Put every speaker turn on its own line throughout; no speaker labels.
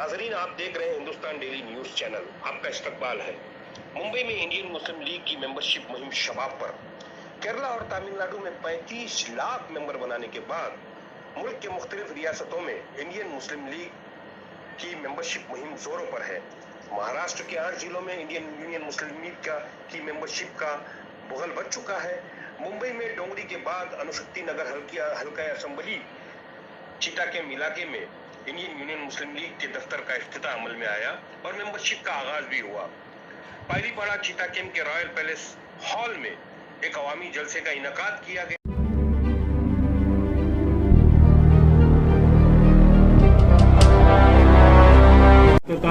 नाजरीन, आप देख रहे हैं हिंदुस्तान डेली न्यूज चैनल। आपका इस्तकबाल है। मुंबई में इंडियन मुस्लिम लीग की मेंबरशिप मुहिम शबाब पर। केरला और तमिलनाडु में 35 लाख मेंबर बनाने के बाद मुल्क के मुख्तलिफ रियासतों में इंडियन मुस्लिम लीग की मेंबरशिप मुहिम जोरों पर है। महाराष्ट्र के 8 जिलों में इंडियन यूनियन मुस्लिम लीग की मेंबरशिप का बुगल बच चुका है। मुंबई में डोंगरी के बाद अनुशक्ति नगर हल्का असेंबली चिटाकेम इलाके में इंडियन यूनियन मुस्लिम लीग के दफ्तर का इफ्तिताह अमल में आया और मेंबरशिप का आगाज भी हुआ। पायलीपाड़ा चिटाकेम के रॉयल पैलेस हॉल में एक अवामी जलसे का इनेकाद किया गया।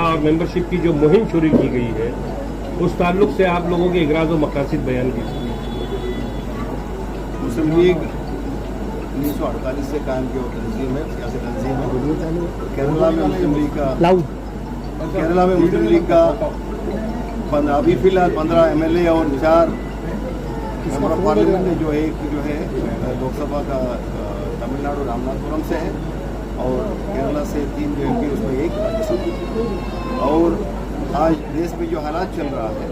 और मेंबरशिप की जो मुहिम शुरू की गई है, उस ताल्लुक से आप लोगों के इगराज और मकासद बयान कीजिए।
मुस्लिम लीग 1948 से कायम की हुई तंजीम है, सियासी तंजीम है। केरला में मुस्लिम लीग का अभी फिलहाल 15 MLA और 4 मेंबर ऑफ पार्लियामेंट है, जो है लोकसभा का तमिलनाडु रामनाथपुरम से है और केरला से 3 MP, उसमें 1 राज्यसभा। और आज देश में जो हालात चल रहा है,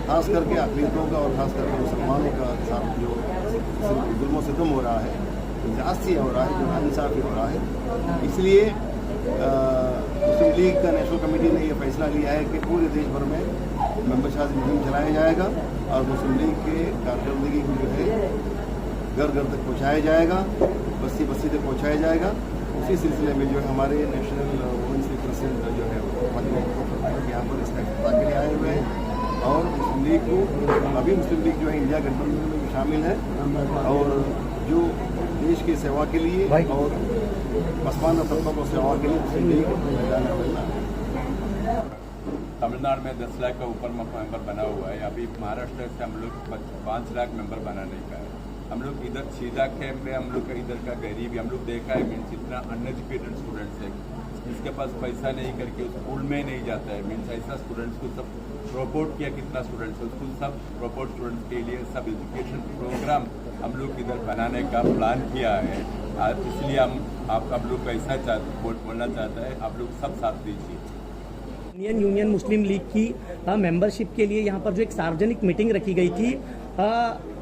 खास करके अक़लियतों का और खास करके मुसलमानों का साथ जो जुल्म सितम हो रहा है, जास्ती हो रहा है, जो नाइंसाफ़ी हो रहा है, इसलिए मुस्लिम लीग का नेशनल कमेटी ने यह फैसला लिया है कि पूरे देश भर में मेंबरशिप मुहिम चलाया जाएगा और मुस्लिम लीग के कारकर्दगी को जो है घर घर तक पहुँचाया जाएगा, बस्ती बस्ती तक पहुँचाया जाएगा। उसी सिलसिले में जो है हमारे नेशनल वुमेंस लीग प्रेसिडेंट जो है यहाँ पर इसका इफ्तिताह के लिए आए हुए हैं और मुस्लिम लीग को अभी मुस्लिम लीग जो है इंडिया गठबंधन में भी शामिल है और जो देश की सेवा के लिए और पसमानदा तबकों को सेवा के लिए मुस्लिम लीग मैदान में बनना है।
तमिलनाडु में 10 लाख का ऊपर मेंबर बना हुआ है। अभी महाराष्ट्र से हम लोग 5 लाख मेंबर बना नहीं पाए। हम लोग इधर 6 लाख है में हम लोग का इधर का गरीबी हम लोग देखा है। मीन्स इतना अनएजुकेटेड स्टूडेंट्स है, जिसके पास पैसा नहीं करके स्कूल में नहीं जाता है। मीन्स ऐसा स्टूडेंट्स को सब ड्रॉप आउट किया, कितना स्टूडेंट्स है उसको सब ड्रॉप आउट स्टूडेंट्स के लिए सब एजुकेशन प्रोग्राम हम लोग इधर बनाने का प्लान किया है। इसलिए हम लोग ऐसा बोलना चाहता है, आप लोग सब साथ दीजिए।
इंडियन यूनियन मुस्लिम लीग की मेंबरशिप के लिए यहाँ पर जो एक सार्वजनिक मीटिंग रखी गई थी,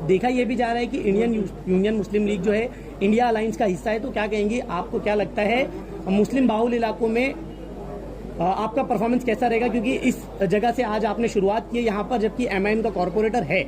देखा यह भी जा रहा है कि इंडियन यूनियन मुस्लिम लीग जो है इंडिया अलायंस का हिस्सा है। तो क्या कहेंगे, आपको क्या लगता है मुस्लिम बाहुल इलाकों में आपका परफॉर्मेंस कैसा रहेगा, क्योंकि इस जगह से आज आपने शुरुआत की है यहाँ पर, जबकि MIM का कॉर्पोरेटर है।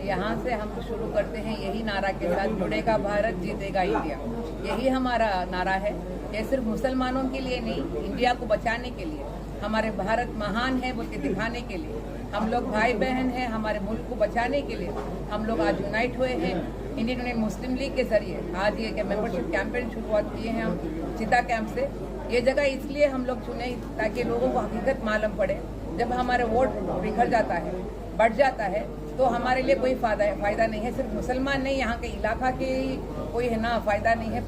यहाँ से हम शुरू करते हैं यही नारा के साथ, जुड़ेगा भारत जीतेगा इंडिया। यही हमारा नारा है। ये सिर्फ मुसलमानों के लिए नहीं, इंडिया को बचाने के लिए, हमारे भारत महान है बोल के दिखाने के लिए, हम लोग भाई बहन हैं, हमारे मुल्क को बचाने के लिए हम लोग आज यूनाइट हुए हैं। इंडियन यूनियन मुस्लिम लीग के जरिए आज ये मेंबरशिप कैंपेन शुरुआत किए हैं हम चिता कैंप से। ये जगह इसलिए हम लोग चुने ताकि लोगों को हकीकत मालूम पड़े। जब हमारे वोट बिखर जाता है, बढ़ जाता है, तो हमारे लिए कोई फायदा नहीं है। सिर्फ मुसलमान नहीं, यहाँ के इलाका के कोई है ना फायदा नहीं है,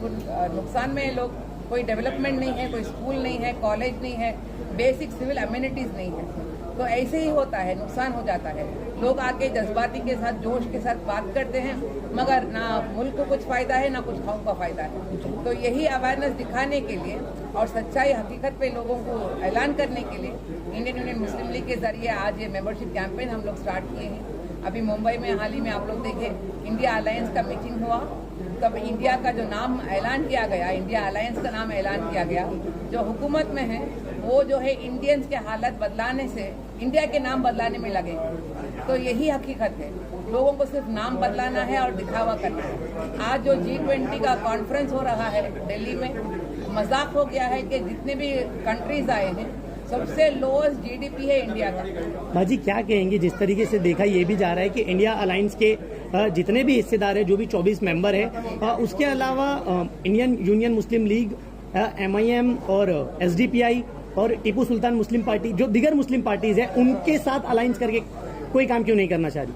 नुकसान में है लोग। कोई डेवलपमेंट नहीं है, कोई स्कूल नहीं है, कॉलेज नहीं है, बेसिक सिविल अम्यूनिटीज़ नहीं है। तो ऐसे ही होता है, नुकसान हो जाता है। लोग आके जज्बाती के साथ, जोश के साथ बात करते हैं, मगर ना मुल्क को कुछ फ़ायदा है ना कुछ गाँव का फ़ायदा है। तो यही अवेयरनेस दिखाने के लिए और सच्चाई हकीकत पे लोगों को ऐलान करने के लिए इंडियन यूनियन मुस्लिम लीग के जरिए आज ये मेंबरशिप कैंपेन हम लोग स्टार्ट किए हैं। अभी मुंबई में हाल ही में आप लोग देखें, इंडिया अलायंस का मीटिंग हुआ, तब इंडिया का जो नाम ऐलान किया गया, इंडिया अलायंस का नाम ऐलान किया गया। जो हुकूमत में है वो जो है इंडियंस के हालत बदलाने से इंडिया के नाम बदलाने में लगे। तो यही हकीकत है, लोगों को सिर्फ नाम बदलाना है और दिखावा करना है। आज जो G20 का कॉन्फ्रेंस हो रहा है दिल्ली में, मजाक हो गया है कि जितने भी कंट्रीज आए हैं सबसे लोएस्ट GDP है इंडिया का।
भाजी क्या कहेंगे, जिस तरीके से देखा ये भी जा रहा है कि इंडिया अलायंस के जितने भी हिस्सेदार है, जो भी 24 मेंबर है, उसके अलावा इंडियन यूनियन मुस्लिम लीग, MIM और SDPI और टीपू सुल्तान मुस्लिम पार्टी, जो दीगर मुस्लिम पार्टीज है, उनके साथ अलायंस करके कोई काम क्यों नहीं करना चाह रही?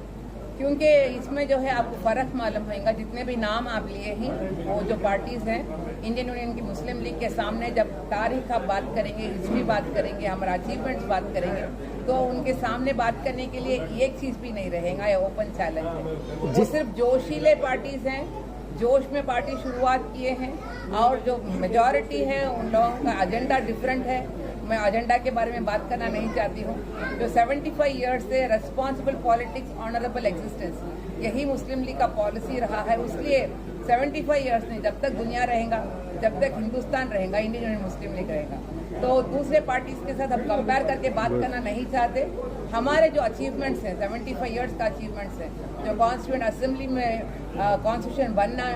क्योंकि इसमें जो है आपको फ़र्क मालूम होगा। जितने भी नाम आप लिए हैं, वो जो पार्टीज़ हैं, इंडियन यूनियन की मुस्लिम लीग के सामने जब तारीख आप बात करेंगे, हिस्ट्री बात करेंगे, हमारा अचीवमेंट्स बात करेंगे, तो उनके सामने बात करने के लिए एक चीज़ भी नहीं रहेगा, ये ओपन चैलेंज है। जो सिर्फ जोशीले पार्टीज़ हैं जोश में पार्टी शुरुआत किए हैं और जो मेजॉरिटी है उन लोगों का एजेंडा डिफरेंट है। मैं एजेंडा के बारे में बात करना नहीं चाहती हूँ। जो 75 ईयर्स से रेस्पॉन्सिबल पॉलिटिक्स, ऑनरेबल एग्जिस्टेंस, यही मुस्लिम लीग का पॉलिसी रहा है। उसलिए 75 ईयर्स नहीं, जब तक दुनिया रहेगा, जब तक हिंदुस्तान रहेगा, इंडियन मुस्लिम लीग रहेगा। तो दूसरे पार्टीज के साथ हम कंपेयर करके बात करना नहीं चाहते। हमारे जो अचीवमेंट्स हैं, 75 ईयर्स का अचीवमेंट्स हैं, जो कॉन्स्टिट्यूंट असेंबली में कॉन्स्टिट्यूशन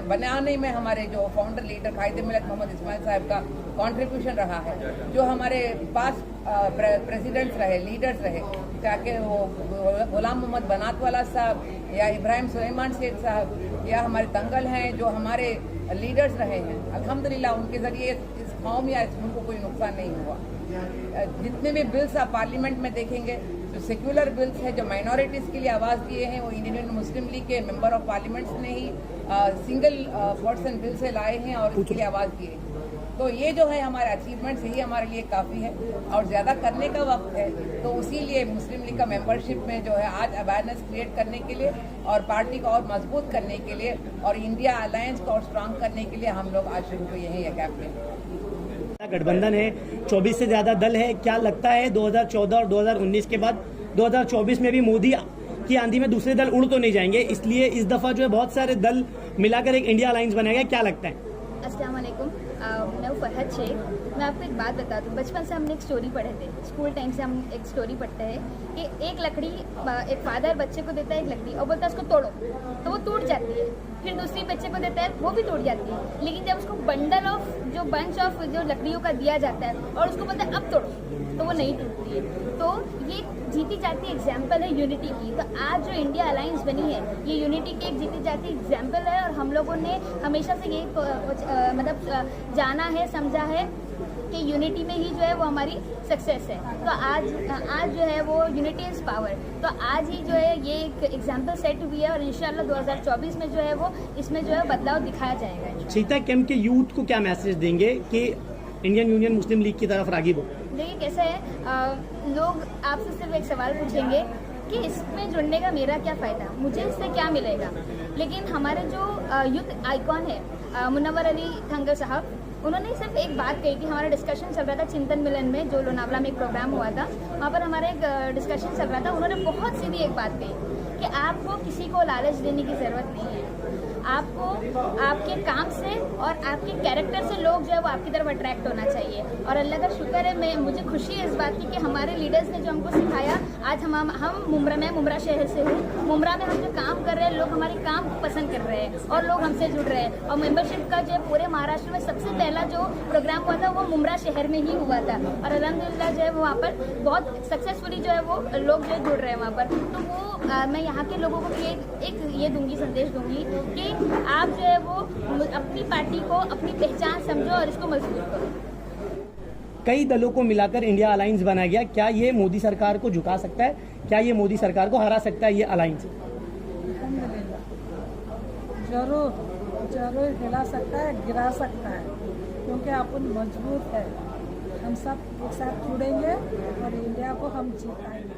बनाने में हमारे जो फाउंडर लीडर कायदे मिलत मोहम्मद इस्माइल साहब का कंट्रीब्यूशन रहा है, जो हमारे पास प्रेसिडेंट्स रहे, लीडर्स रहे, चाहे वो गुलाम मोहम्मद बनातवाला साहब या इब्राहिम सुलेमान शेख साहब या हमारे दंगल हैं, जो हमारे लीडर्स रहे हैं, अल्हम्दुलिल्लाह उनके जरिए इस कौम या इस मुल्क को कोई नुकसान नहीं हुआ। जितने भी बिल्स आप पार्लियामेंट में देखेंगे, जो सेक्युलर बिल्स है, जो माइनॉरिटीज़ के लिए आवाज़ दिए हैं, वो इंडियन मुस्लिम लीग के मेंबर ऑफ पार्लियामेंट्स ने ही सिंगल पर्सन बिल से लाए हैं और इसके लिए आवाज़ दिए हैं। तो ये जो है हमारे अचीवमेंट्स, यही हमारे लिए काफ़ी है और ज़्यादा करने का वक्त है। तो उसी लिए मुस्लिम लीग का मेंबरशिप में जो है आज अवेयरनेस क्रिएट करने के लिए और पार्टी को और मजबूत करने के लिए और इंडिया अलायंस को और स्ट्रांग करने के लिए हम लोग आज शुरू किए हैं ये कैंपेन।
गठबंधन है, 24 से ज्यादा दल है। क्या लगता है 2014 और 2019 के बाद 2024 में भी मोदी की आंधी में दूसरे दल उड़ तो नहीं जाएंगे, इसलिए इस दफा जो है बहुत सारे दल मिलाकर एक इंडिया अलायंस बनाएगा, क्या लगता है?
अस्सलाम वालेकुम, मैं फरहत शेख। मैं आपको एक बात बता दूँ, बचपन से हमने एक स्टोरी पढ़े थे, स्कूल टाइम से हम एक स्टोरी पढ़ते हैं कि एक लकड़ी, एक फादर बच्चे को देता है एक लकड़ी और बोलता है उसको तोड़ो, तो वो टूट जाती है। फिर दूसरी बच्चे को देता है, वो भी टूट जाती है। लेकिन जब उसको बंच ऑफ जो लकड़ियों का दिया जाता है और उसको बोलता है अब तोड़ो, तो वो नहीं टूटती है। तो ये जीती जाती एग्जाम्पल है यूनिटी की। तो आज जो इंडिया अलायंस बनी है, ये यूनिटी की एक जीती जाती एग्जाम्पल है और हम लोगों ने हमेशा से ये मतलब जाना है, समझा है कि यूनिटी में ही जो है वो हमारी सक्सेस है। तो आज जो है वो यूनिटी इज़ पावर। तो आज ही जो है ये एक एग्जाम्पल सेट हुई है और इंशाल्लाह 2024 में जो है वो इसमें जो है बदलाव दिखाया जाएगा।
सीता कैंप के यूथ को क्या मैसेज देंगे कि इंडियन यूनियन मुस्लिम लीग की तरफ राग़िब हो?
देखिए कैसा है, लोग आपसे सिर्फ एक सवाल पूछेंगे कि इसमें जुड़ने का मेरा क्या फ़ायदा, मुझे इससे क्या मिलेगा। लेकिन हमारे जो यूथ आइकॉन है मुनव्वर अली थंगर साहब, उन्होंने सिर्फ एक बात कही कि हमारा डिस्कशन चल रहा था चिंतन मिलन में, जो लोनावला में एक प्रोग्राम हुआ था, वहाँ पर हमारा एक डिस्कशन चल रहा था। उन्होंने बहुत सीधी एक बात कही कि आपको किसी को लालच देने की ज़रूरत नहीं है, आपको आपके काम से और आपके कैरेक्टर से लोग जो है वो आपकी तरफ अट्रैक्ट होना चाहिए। और अल्लाह का शुक्र है, मुझे खुशी है इस बात की कि हमारे लीडर्स ने जो हमको सिखाया, आज हम मुमरा शहर से हूँ, मुमरा में हम जो काम कर रहे हैं, लोग हमारे काम को पसंद कर रहे हैं और लोग हमसे जुड़ रहे हैं। और मेंबरशिप का जो है पूरे महाराष्ट्र में सबसे पहला जो प्रोग्राम हुआ था वो मुमरा शहर में ही हुआ था और अल्हम्दुलिल्लाह जो है वहाँ पर बहुत सक्सेसफुली जो है वो लोग जो जुड़ रहे हैं वहाँ पर। तो वो मैं यहाँ के लोगों को ये दूंगी, संदेश दूंगी कि आप जो है वो अपनी पार्टी को अपनी पहचान समझो और इसको मजबूत करो।
कई दलों को मिलाकर इंडिया अलायंस बनाया गया, क्या ये मोदी सरकार को झुका सकता है? क्या ये मोदी सरकार को हरा सकता है ये अलायंस?
जरूर हिला सकता है, गिरा सकता है, क्योंकि अपन मजबूत है। हम सब एक साथ जुड़ेंगे और इंडिया को हम जीताएंगे।